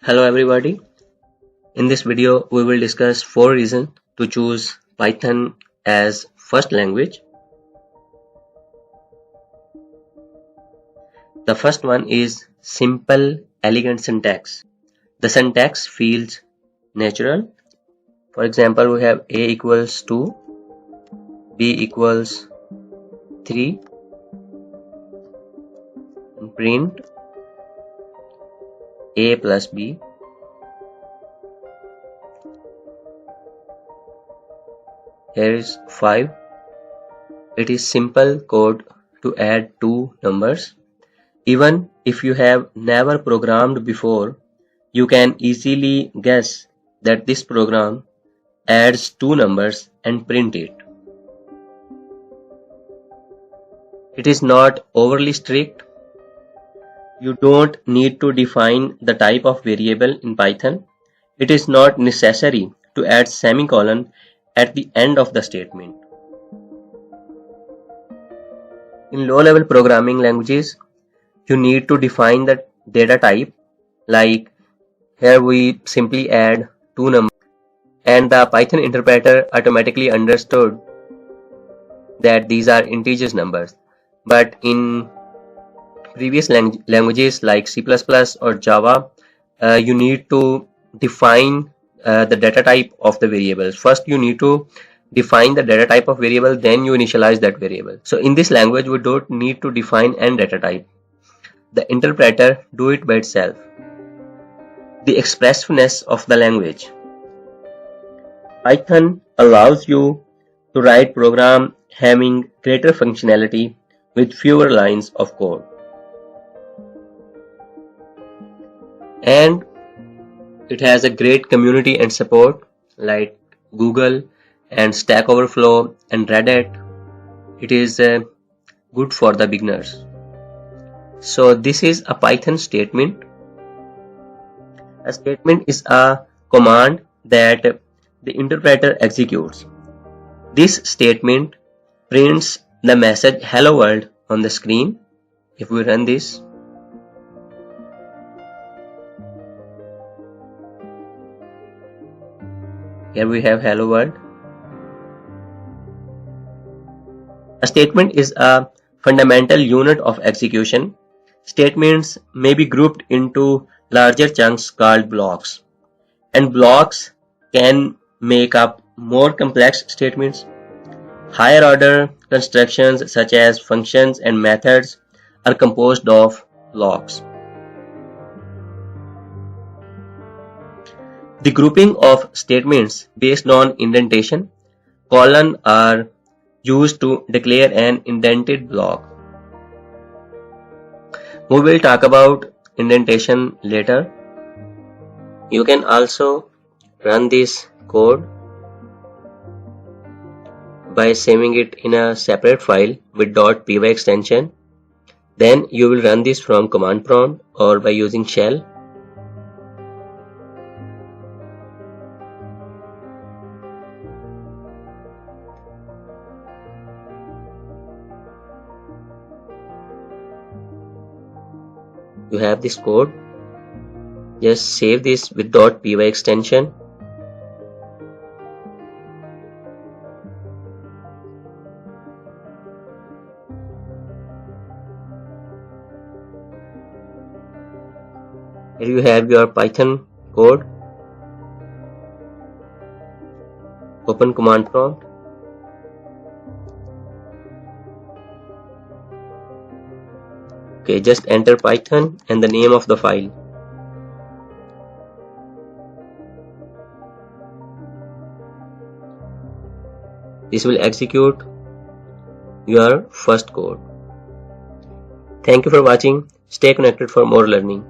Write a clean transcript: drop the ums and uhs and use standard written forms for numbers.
Hello everybody. In this video we will discuss 4 reasons to choose Python as first language. The first one is simple, elegant syntax. The syntax feels natural. For example, we have a equals 2, b equals 3, and print a plus b. Here is 5. It is simple code to add two numbers. Even if you have never programmed before, you can easily guess that this program adds two numbers and print it. It is not overly strict. You don't need to define the type of variable in Python. It is not necessary to add semicolon at the end of the statement. In low-level programming languages, you need to define the data type. Like here we simply add two numbers and the Python interpreter automatically understood that these are integers numbers. But in previous languages like C++ or Java, you need to define the data type of the variables. First you need to define the data type of variable, then you initialize that variable. So in this language we don't need to define any data type. The interpreter do it by itself. The expressiveness of the language. Python allows you to write program having greater functionality with fewer lines of code. And it has a great community and support like Google and Stack Overflow and Reddit. It is good for the beginners. So this is a Python statement. A statement is a command that the interpreter executes. This statement prints the message hello world on the screen. If we run this, here we have hello world. A statement is a fundamental unit of execution. Statements may be grouped into larger chunks called blocks, and blocks can make up more complex statements. Higher order constructions such as functions and methods are composed of blocks. The grouping of statements based on indentation, colon, are used to declare an indented block. We will talk about indentation later. You can also run this code by saving it in a separate file with .py extension. Then you will run this from command prompt or by using shell. You have this code. Just save this with .py extension. Here you have your Python code. Open command prompt. Okay, just enter Python and the name of the file. This will execute your first code. Thank you for watching. Stay connected for more learning.